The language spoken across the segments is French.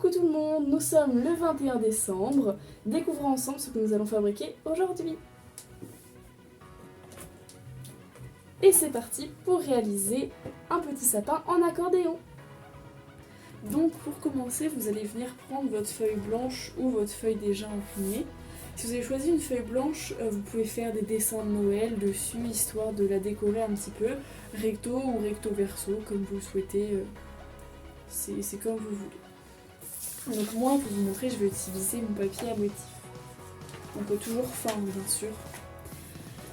Coucou tout le monde, nous sommes le 21 décembre. Découvrons ensemble ce que nous allons fabriquer aujourd'hui. Et c'est parti pour réaliser un petit sapin en accordéon. Donc pour commencer, vous allez venir prendre votre feuille blanche ou votre feuille déjà imprimée. Si vous avez choisi une feuille blanche, vous pouvez faire des dessins de Noël dessus, histoire de la décorer un petit peu, recto ou recto verso, comme vous le souhaitez, c'est comme vous voulez. Donc moi, pour vous montrer, je vais utiliser mon papier à motif. Donc toujours fin, bien sûr.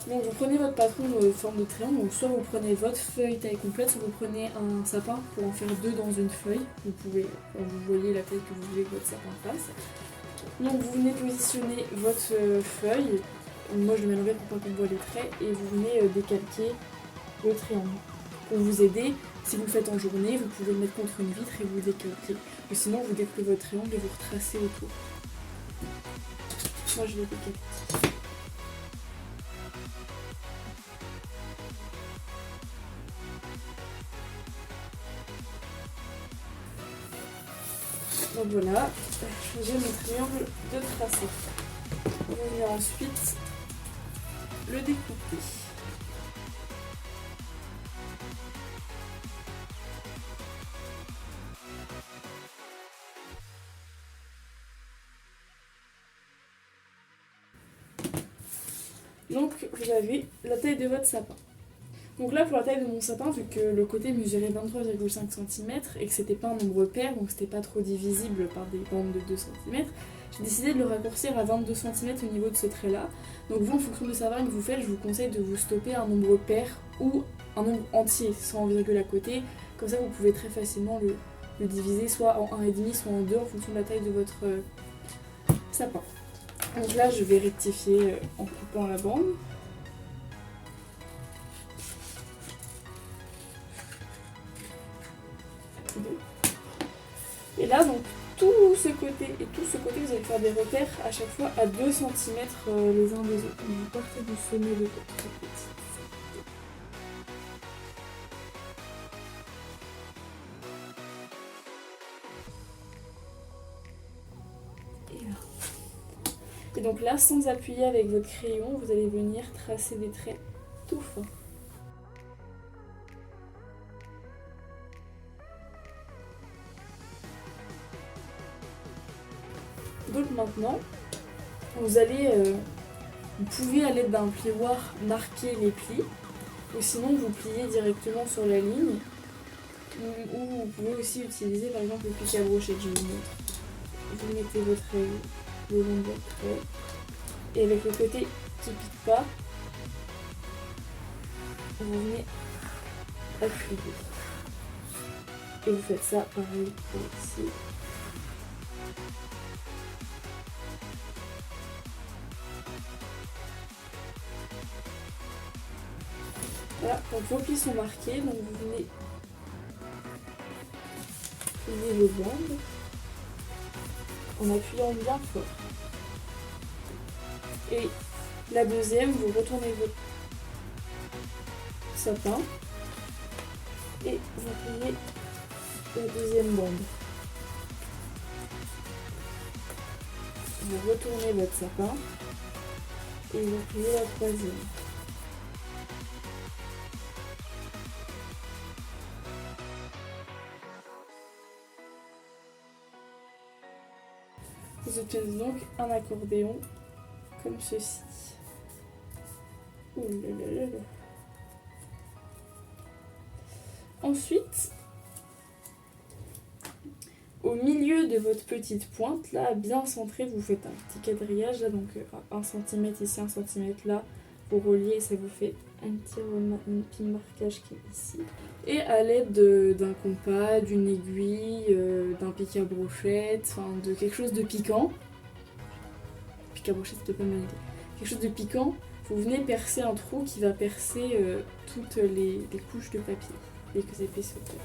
Donc vous prenez votre patron de forme de triangle, donc soit vous prenez votre feuille taille complète, soit vous prenez un sapin pour en faire deux dans une feuille. Vous pouvez, vous voyez la taille que vous voulez que votre sapin fasse. Donc vous venez positionner votre feuille, moi je le mets à l'envers pour pas qu'on voit les traits, et vous venez décalquer le triangle. Pour vous aider, si vous le faites en journée, vous pouvez le mettre contre une vitre et vous décalquer. Ou sinon vous découpez votre triangle et vous retracez autour. Moi je vais décalquer. Donc voilà, j'ai mon triangle de tracé. On va ensuite le découper. Donc vous avez la taille de votre sapin. Donc là pour la taille de mon sapin, vu que le côté mesurait 23,5 cm et que c'était pas un nombre pair, donc c'était pas trop divisible par des bandes de 2 cm, j'ai décidé de le raccourcir à 22 cm au niveau de ce trait là. Donc vous, en fonction de sa vague que vous faites, je vous conseille de vous stopper à un nombre pair ou un nombre entier sans virgule à côté. Comme ça vous pouvez très facilement le diviser soit en 1,5 soit en 2 en fonction de la taille de votre sapin. Donc là je vais rectifier en coupant la bande. Et là, donc, tout ce côté et tout ce côté, vous allez faire des repères à chaque fois à 2 cm les uns des autres. Donc, vous partez du sommet de votre petit. Et donc là, sans appuyer avec votre crayon, vous allez venir tracer des traits tout fins. Donc maintenant, vous pouvez à l'aide d'un plioir marquer les plis, ou sinon vous pliez directement sur la ligne, ou vous pouvez aussi utiliser par exemple le pic à brochette, je vous montre. Vous mettez votre règle le long de votre trait, et avec le côté qui pique pas, vous venez appuyer. Et vous faites ça pareil pour ici. Voilà, donc vos plis sont marqués, donc vous venez plier vos bandes en appuyant bien fort. Et la deuxième, vous retournez votre sapin et vous pliez la deuxième bande. Vous retournez votre sapin et vous pliez la troisième. Vous obtenez donc un accordéon comme ceci. Ouh là là là là. Ensuite, au milieu de votre petite pointe, là, bien centré, vous faites un petit quadrillage, là, donc 1 cm ici, 1 cm là, vous reliez et ça vous fait un petit marquage qui est ici. Et à l'aide d'un compas, d'une aiguille, d'un pic à brochette, enfin de quelque chose de piquant, pic à brochette c'était pas mal idée, quelque chose de piquant, vous venez percer un trou qui va percer toutes les couches de papier et que vous avez fait sauter.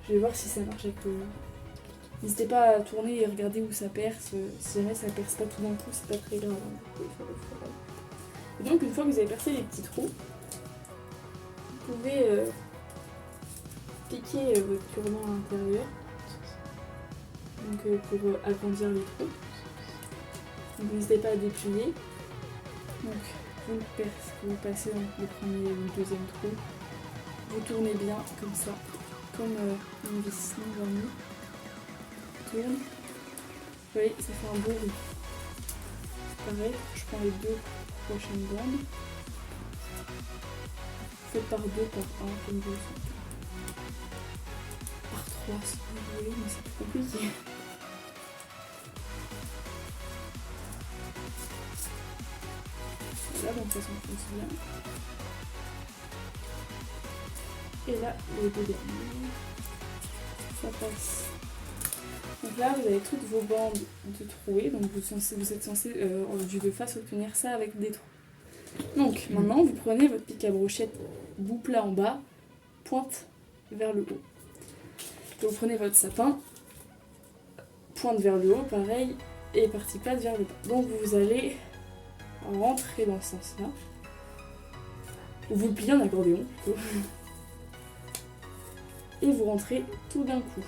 Je vais voir si ça marche avec le... N'hésitez pas à tourner et regarder où ça perce. Si jamais ça perce pas tout d'un coup, c'est pas très grave. Et donc une fois que vous avez percé les petits trous, vous pouvez piquer votre cure-dent à l'intérieur donc pour agrandir les trous. Donc n'hésitez pas à déplier. Donc vous passez dans le premier ou le deuxième trou. Vous tournez bien comme ça, comme une vis normale. Tourne. Vous voyez, ça fait un beau riz. Pareil, je prends les deux prochaines bandes. Faites par deux, par un, comme vous le sentez. Par trois si vous voulez, mais c'est plus compliqué. Voilà, donc ça s'enfonce bien. Et là, les deux derniers, ça passe. Donc là, vous avez toutes vos bandes de trouées, donc vous êtes censé, en vue de face, obtenir ça avec des trous. Donc maintenant, vous prenez votre pic à brochette, bout plat en bas, pointe vers le haut. Et vous prenez votre sapin, pointe vers le haut, pareil, et partie plate vers le bas. Donc vous allez rentrer dans ce sens-là. Vous le pliez en accordéon, plutôt. Et vous rentrez tout d'un coup.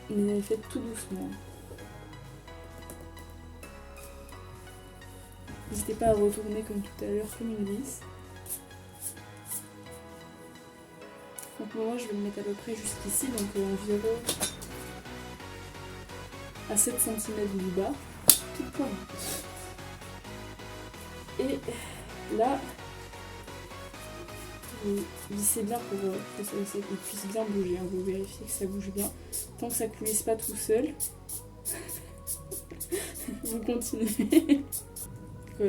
Mais faites tout doucement. N'hésitez pas à retourner comme tout à l'heure, comme une vis. Donc moi je vais le mettre à peu près jusqu'ici, donc environ à 7 cm du bas, tout point. Et là, vous vissez bien pour que ça puisse bien bouger, hein. Vous vérifiez que ça bouge bien. Tant que ça ne coulisse pas tout seul, vous continuez.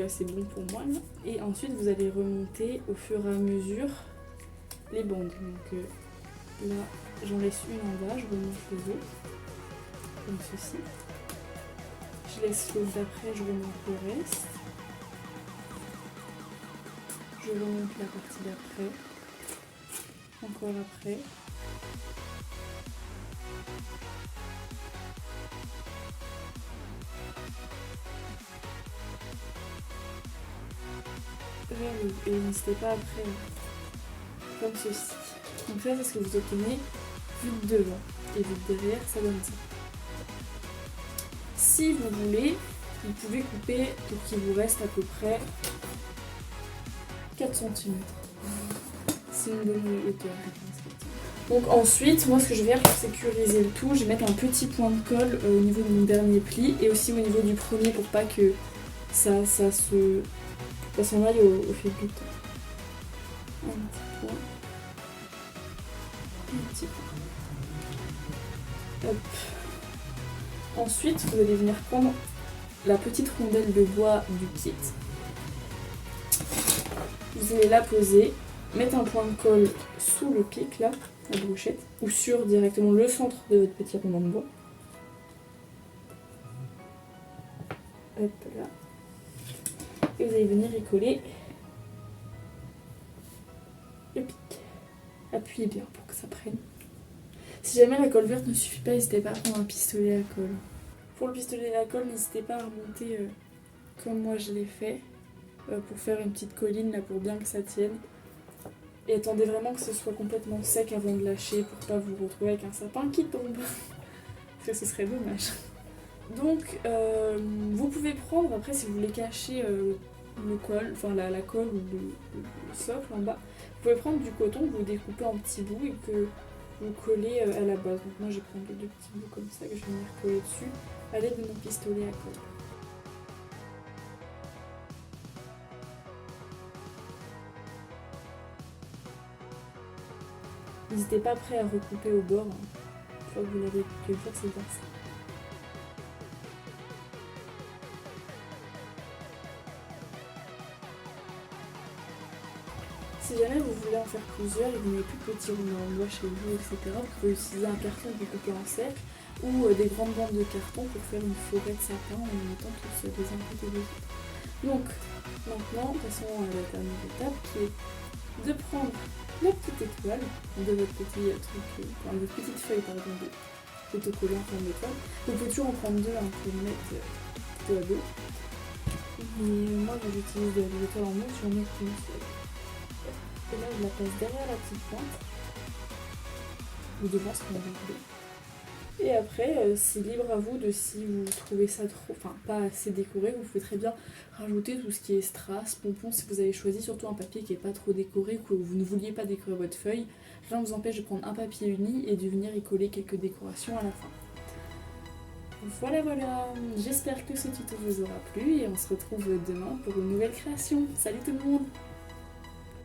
C'est bon pour moi là. Et ensuite vous allez remonter au fur et à mesure les bandes. Donc là j'en laisse une en bas, je remonte les autres comme ceci. Je laisse l'autre d'après, je remonte le reste. Je remonte la partie d'après. Encore après. Et n'hésitez pas après, comme ceci. Donc ça c'est ce que vous obtenez vu de devant et vu de derrière, ça donne ça. Si vous voulez, vous pouvez couper pour qu'il vous reste à peu près 4 cm. C'est une bonne hauteur, je pense. Donc ensuite, moi ce que je vais faire pour sécuriser le tout, je vais mettre un petit point de colle au niveau de mon dernier pli et aussi au niveau du premier pour pas que ça s'en aille au fil du temps. Un petit point. Un petit point. Hop. Ensuite, vous allez venir prendre la petite rondelle de bois du kit. Vous allez la poser, mettre un point de colle sous le pic, là, la brochette, ou sur directement le centre de votre petit rondin de bois. Hop là. Et vous allez venir y coller le pic. Appuyez bien pour que ça prenne. Si jamais la colle verte ne suffit pas, n'hésitez pas à prendre un pistolet à colle. Pour le pistolet à colle, n'hésitez pas à remonter comme moi je l'ai fait pour faire une petite colline là pour bien que ça tienne. Et attendez vraiment que ce soit complètement sec avant de lâcher pour pas vous retrouver avec un sapin qui tombe. Parce que ce serait dommage. Donc vous pouvez prendre, après si vous voulez cacher le col, enfin la colle ou le socle en bas, vous pouvez prendre du coton que vous découpez en petits bouts et que vous collez à la base. Donc moi je vais prendre les deux petits bouts comme ça que je vais venir coller dessus à l'aide de mon pistolet à colle. N'hésitez pas après à recouper au bord, hein. Une fois que vous l'avez pu le faire, c'est bien ça. Si jamais vous voulez en faire plusieurs et que vous n'avez plus de petits roulants en bois chez vous, etc., vous pouvez utiliser un carton pour couper en cercle ou des grandes bandes de carton pour faire une forêt de sapin en mettant tous les uns côté des autres. Donc, maintenant, passons à la dernière étape qui est de prendre la petite étoile de votre petit truc, enfin votre petite feuille pardon, d'autocollant en forme d'étoile. Vous pouvez toujours en prendre deux, hein, pour le mettre dos à dos. Mais moi, j'utilise des étoiles en mousse, j'en mets qu'une seule. Et là, je la passe derrière la petite pointe. ou devant, c'est comme vous voulez. Et après, c'est libre à vous de si vous trouvez ça trop, enfin pas assez décoré, vous pouvez très bien rajouter tout ce qui est strass, pompons, si vous avez choisi surtout un papier qui n'est pas trop décoré, que vous ne vouliez pas décorer votre feuille, rien ne vous empêche de prendre un papier uni et de venir y coller quelques décorations à la fin. Voilà, j'espère que ce tuto vous aura plu et on se retrouve demain pour une nouvelle création. Salut tout le monde!